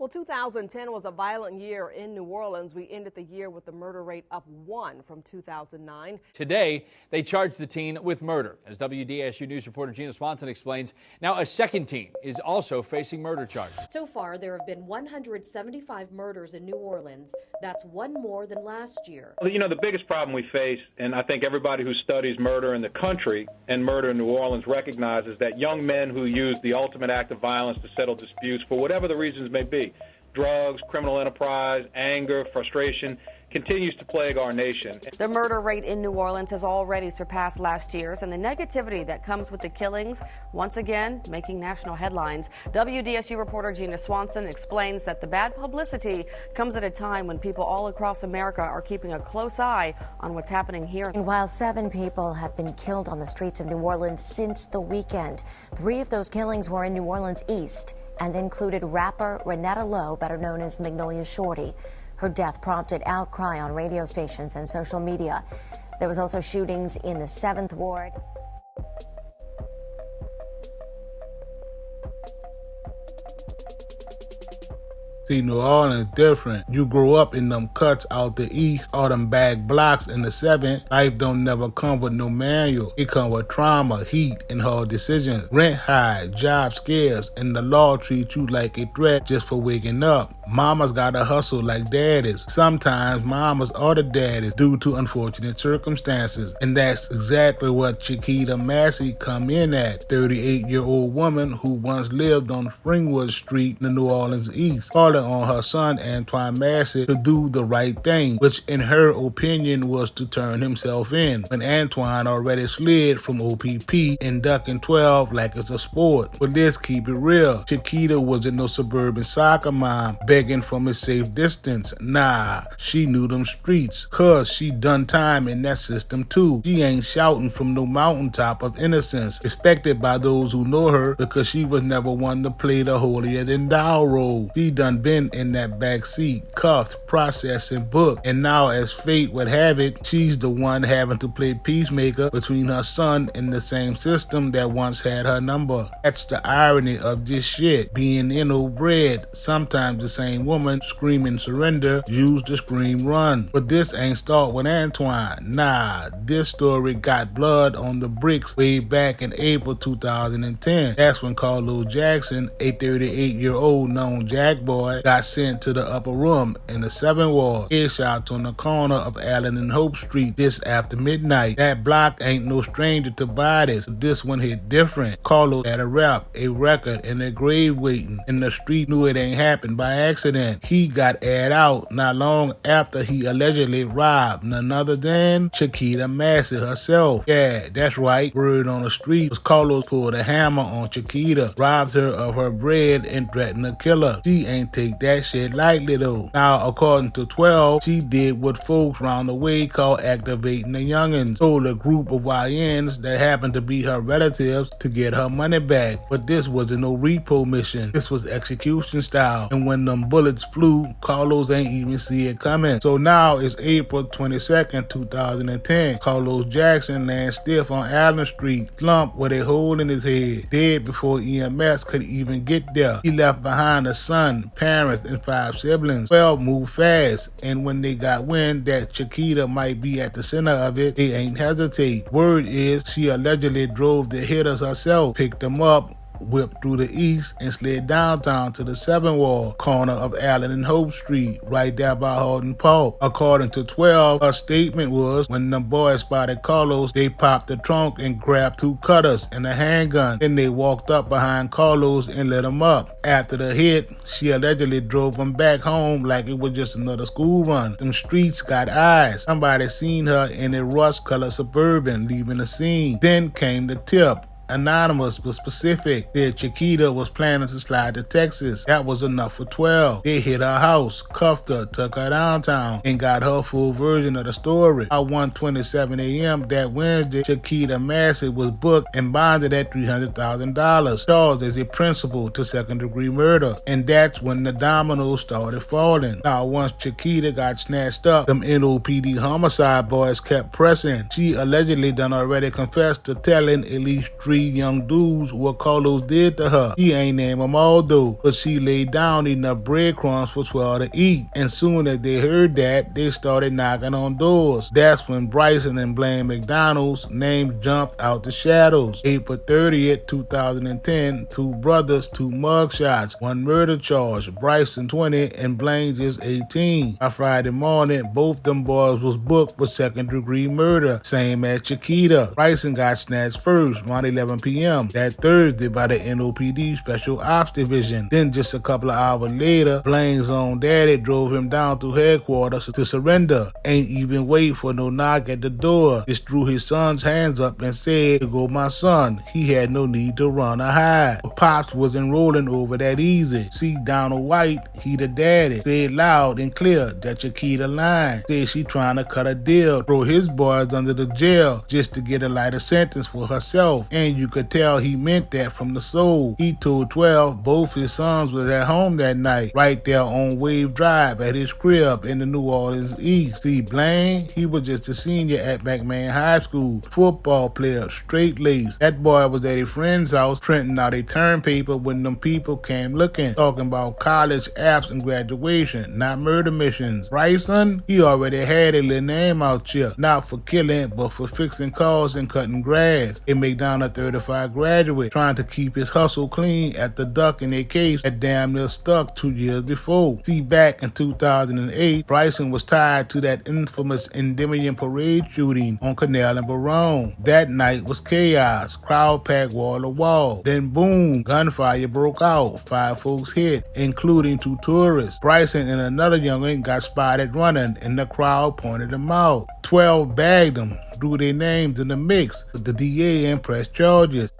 Well, 2010 was a violent year in New Orleans. We ended the year with the murder rate up 1 from 2009. Today, they charged the teen with murder. As WDSU News reporter Gina Swanson explains, now a second teen is also facing murder charges. So far, there have been 175 murders in New Orleans. That's one more than last year. Well, you know, the biggest problem we face, and I think everybody who studies murder in the country and murder in New Orleans recognizes that young men who use the ultimate act of violence to settle disputes for whatever the reasons may be, drugs, criminal enterprise, anger, frustration, continues to plague our nation. The murder rate in New Orleans has already surpassed last year's, and the negativity that comes with the killings, once again, making national headlines. WDSU reporter Gina Swanson explains that the bad publicity comes at a time when people all across America are keeping a close eye on what's happening here. And while 7 people have been killed on the streets of New Orleans since the weekend, 3 of those killings were in New Orleans East and included rapper Renetta Lowe, better known as Magnolia Shorty. Her death prompted outcry on radio stations and social media. There was also shootings in the 7th Ward. See, New Orleans different. You grow up in them cuts out the east, all them back blocks in the 7th. Life don't never come with no manual. It come with trauma, heat, and hard decisions. Rent high, job scarce, and the law treats you like a threat just for waking up. Mamas gotta hustle like daddies. Sometimes mamas are the daddies due to unfortunate circumstances. And that's exactly what Chakita Massie come in at. 38-year-old woman who once lived on Springwood Street in the New Orleans East, calling on her son Antoine Massey to do the right thing, which in her opinion was to turn himself in, when Antoine already slid from OPP and ducking 12 like it's a sport. But let's keep it real. Chakita wasn't no suburban soccer mom begging from a safe distance. Nah, she knew them streets, cause she done time in that system too. She ain't shouting from no mountaintop of innocence, respected by those who know her because she was never one to play the holier than thou role. She done been in that back seat, cuffed, processed, and booked, and now as fate would have it, she's the one having to play peacemaker between her son and the same system that once had her number. That's the irony of this shit, being inbred. Sometimes the same woman screaming surrender used to scream run. But this ain't start with Antoine. Nah, this story got blood on the bricks way back in April 2010. That's when Carlo Jackson, a 38-year-old known jack boy, got sent to the upper room in the 7th Ward. Headshots on the corner of Allen and Hope Street this after midnight. That block ain't no stranger to bodies. This one hit different. Carlo had a rap, a record, and a grave waiting, and the street knew it ain't happened by accident. He got aired out not long after he allegedly robbed none other than Chakita Massie herself. Yeah, that's right. Word on the street was Carlos pulled a hammer on Chakita, robbed her of her bread, and threatened to kill her. She ain't take that shit lightly though. Now, according to 12, she did what folks round the way call activating the youngins. Told a group of YNs that happened to be her relatives to get her money back. But this wasn't no repo mission. This was execution style. And when them bullets flew, Carlos ain't even see it coming. So now it's April 22nd, 2010. Carlo Jackson lands stiff on Allen Street, slumped with a hole in his head, dead before EMS could even get there. He left behind a son, parents, and 5 siblings. 12 moved fast, and when they got wind that Chakita might be at the center of it, they ain't hesitate. Word is she allegedly drove the hitters herself, picked them up, whipped through the east, and slid downtown to the 7th Ward, corner of Allen and Hope Street, right there by Hardin Park. According to 12, her statement was, when the boys spotted Carlos, they popped the trunk and grabbed 2 cutters and a handgun. Then they walked up behind Carlos and lit him up. After the hit, she allegedly drove him back home like it was just another school run. Them streets got eyes. Somebody seen her in a rust-colored Suburban leaving the scene. Then came the tip. Anonymous but specific. Said Chakita was planning to slide to Texas. That was enough for 12. They hit her house, cuffed her, took her downtown, and got her full version of the story. At 1:27 a.m. that Wednesday, Chakita Massie was booked and bonded at $300,000, charged as a principal to second-degree murder. And that's when the dominoes started falling. Now, once Chakita got snatched up, them NOPD homicide boys kept pressing. She allegedly done already confessed to telling at least 3 3 young dudes what Carlos did to her. She ain't name them all though, but she laid down enough breadcrumbs for 12 to eat. And soon as they heard that, they started knocking on doors. That's when Bryson and Blaine McDonald's names jumped out the shadows. April 30th, 2010, 2 brothers, 2 mugshots, 1 murder charge. Bryson 20 and Blaine just 18. By Friday morning, both them boys was booked with 2nd-degree murder, same as Chakita. Bryson got snatched first around 11 p.m. that Thursday by the NOPD Special Ops Division. Then just a couple of hours later, Blaine's own daddy drove him down to headquarters to surrender. Ain't even wait for no knock at the door. Just threw his son's hands up and said, "Here go my son." He had no need to run or hide. Pops wasn't rolling over that easy. See, Donald White, he the daddy, said loud and clear that Chakita lying. Said she trying to cut a deal, throw his boys under the jail just to get a lighter sentence for herself. And you could tell he meant that from the soul. He told 12 both his sons was at home that night, right there on Wave Drive at his crib in the New Orleans East. See, Blaine, he was just a senior at McMahon High School, football player, straight laced. That boy was at his friend's house printing out a term paper when them people came looking, talking about college apps and graduation, not murder missions. Bryson, he already had a little name out here, not for killing, but for fixing cars and cutting grass. It make down a 35 graduate, trying to keep his hustle clean after ducking a case that damn near stuck 2 years before. See, back in 2008, Bryson was tied to that infamous Endymion Parade shooting on Canal and Baronne. That night was chaos, crowd packed wall to wall. Then boom, gunfire broke out, 5 folks hit, including 2 tourists. Bryson and another youngin got spotted running, and the crowd pointed them out. 12 bagged them, threw their names in the mix, but the DA and pressed charges.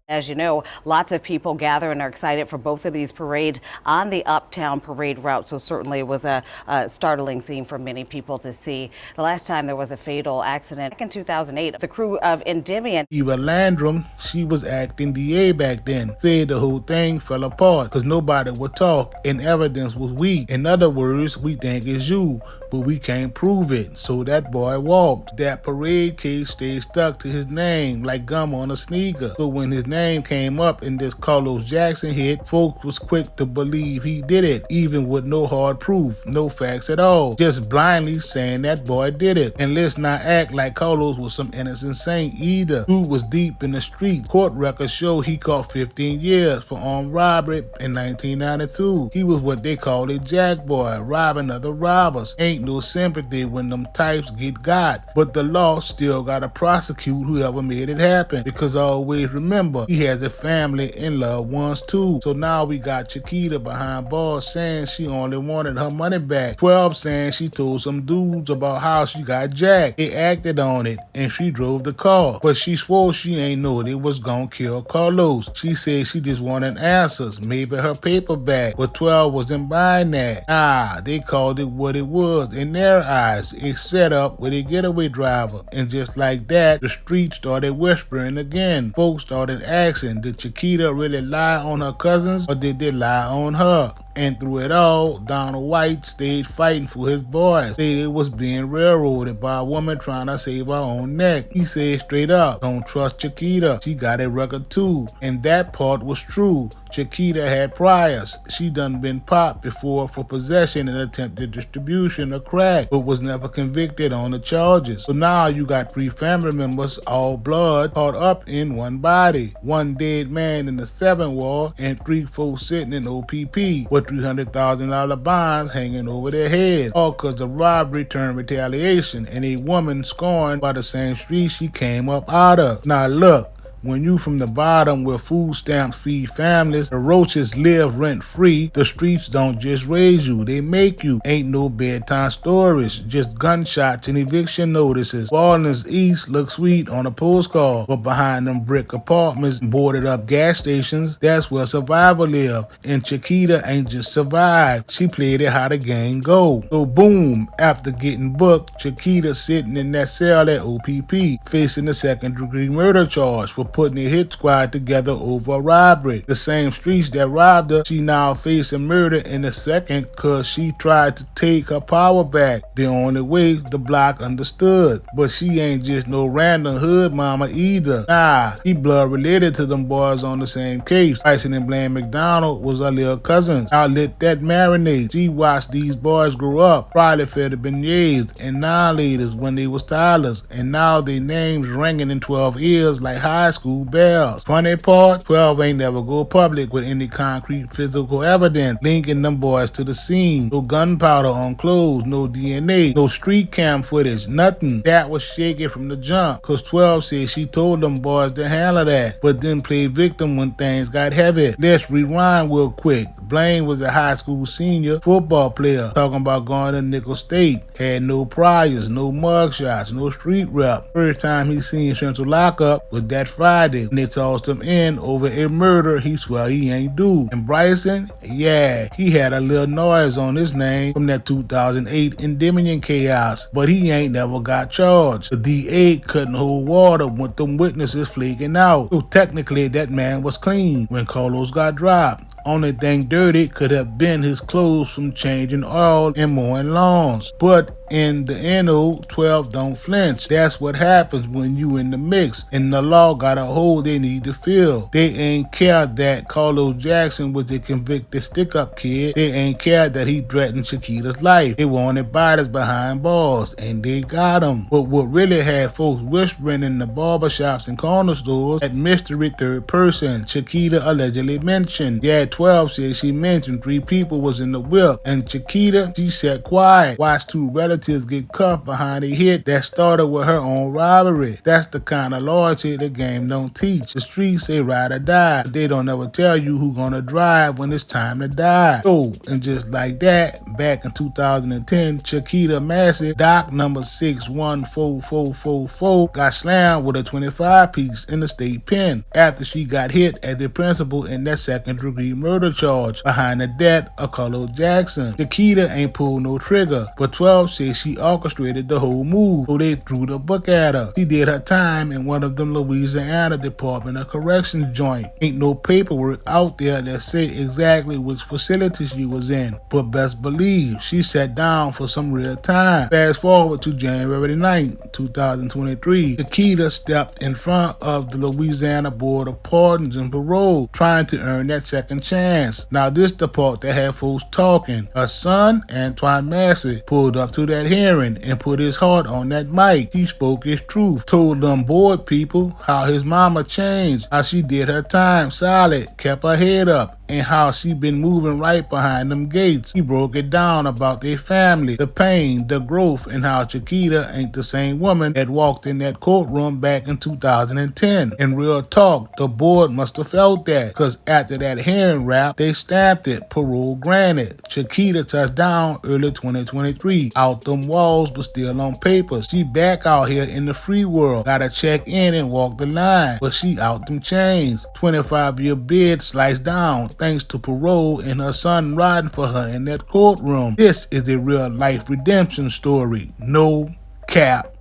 As you know, lots of people gather and are excited for both of these parades on the Uptown Parade route. So certainly it was a startling scene for many people to see. The last time there was a fatal accident back in 2008, the crew of Endymion. Eva Landrum, she was acting DA back then, said the whole thing fell apart because nobody would talk and evidence was weak. In other words, we think it's you, but we can't prove it. So that boy walked. That parade case stayed stuck to his name like gum on a sneaker. So when his name came up in this Carlo Jackson hit, folks was quick to believe he did it, even with no hard proof, no facts at all, just blindly saying that boy did it. And let's not act like Carlos was some innocent saint either. Dude was deep in the street. Court records show he caught 15 years for armed robbery in 1992. He was what they call a jack boy, robbing other robbers. Ain't no sympathy when them types get got, but the law still gotta prosecute whoever made it happen, because always remember, he has a family and loved ones too. So now we got Chakita behind bars saying she only wanted her money back. 12 saying she told some dudes about how she got jacked. They acted on it and she drove the car, but she swore she ain't know they was gonna kill Carlos. She said she just wanted answers, maybe her paper back, but 12 wasn't buying that. Nah, they called it what it was in their eyes, a setup with a getaway driver. And just like that, the street started whispering again. Folks started asking, did Chakita really lie on her cousins or did they lie on her? And through it all, Donald White stayed fighting for his boys. Said it was being railroaded by a woman trying to save her own neck. He said straight up, don't trust Chakita. She got a record too. And that part was true. Chakita had priors. She done been popped before for possession and attempted distribution of crack, but was never convicted on the charges. So now you got 3 family members, all blood, caught up in one body. 1 dead man in the 7th ward and 3 folks sitting in OPP with $300,000 bonds hanging over their heads, all because of robbery turned retaliation and a woman scorned by the same street she came up out of. Now look, when you from the bottom where food stamps feed families, the roaches live rent free, the streets don't just raise you, they make you. Ain't no bedtime stories, just gunshots and eviction notices. Orleans East looks sweet on a postcard, but behind them brick apartments, boarded up gas stations, that's where survivor live. And Chakita ain't just survived, she played it how the game go. So boom, after getting booked, Chakita sitting in that cell at OPP, facing the 2nd-degree murder charge for putting a hit squad together over a robbery. The same streets that robbed her, she now facing murder in the second cause she tried to take her power back. The only way the block understood. But she ain't just no random hood mama either. Nah, she blood related to them boys on the same case. Tyson and Bland McDonald was her little cousins. I'll let that marinate. She watched these boys grow up, probably fed the beignets and non-leaders when they was toddlers, and now their names ringing in 12 ears like high school bells. Funny part, 12 ain't never go public with any concrete physical evidence linking them boys to the scene. No gunpowder on clothes, no DNA, no street cam footage, nothing. That was shaky from the jump, cause 12 said she told them boys to handle that, but then played victim when things got heavy. Let's rewind real quick. Blaine was a high school senior football player talking about going to Nickel State. Had no priors, no mugshots, no street rep. First time he seen Central Lockup was that Friday when they tossed him in over a murder he swear he ain't do. And Bryson, yeah, he had a little noise on his name from that 2008 Endymion chaos, but he ain't never got charged. The DA couldn't hold water with them witnesses flaking out. So technically that man was clean when Carlos got dropped. Only thing dirty could have been his clothes from changing oil and mowing lawns. But in the NO, 12 don't flinch. That's what happens when you in the mix, and the law got a hole they need to fill. They ain't care that Carlo Jackson was a convicted stick-up kid. They ain't care that he threatened Chakita's life. They wanted bodies behind bars, and they got him. But what really had folks whispering in the barbershops and corner stores, that mystery third person Chakita allegedly mentioned. Yeah, 12 said she mentioned 3 people was in the whip, and Chakita, she sat quiet, watched 2 relatives get cuffed behind a hit that started with her own robbery. That's the kind of loyalty the game don't teach. The streets say ride or die, but they don't ever tell you who gonna drive when it's time to die. So, and just like that, back in 2010, Chakita Massie, doc number 614444, got slammed with a 25 piece in the state pen after she got hit as a principal in that second-degree murder charge behind the death of Carlo Jackson. Chakita ain't pulled no trigger, but 12 says she orchestrated the whole move, so they threw the book at her. She did her time in one of them Louisiana Department of Corrections joint. Ain't no paperwork out there that say exactly which facility she was in, but best believe she sat down for some real time. Fast forward to January 9, 2023, Chakita stepped in front of the Louisiana Board of Pardons and Parole, trying to earn that second chance. Now this the part that had folks talking. Her son, Antoine Massey, pulled up to that hearing and put his heart on that mic. He spoke his truth, told them board people how his mama changed, how she did her time solid, kept her head up, and how she been moving right behind them gates. He broke it down about their family, the pain, the growth, and how Chakita ain't the same woman that walked in that courtroom back in 2010. In real talk, the board must have felt that, cause after that hearing wrap, they stamped it, parole granted. Chakita touched down early 2023. Out them walls, but still on paper. She back out here in the free world. Gotta check in and walk the line, but she out them chains. 25-year bid sliced down, thanks to parole and her son riding for her in that courtroom. This is a real life redemption story. No cap.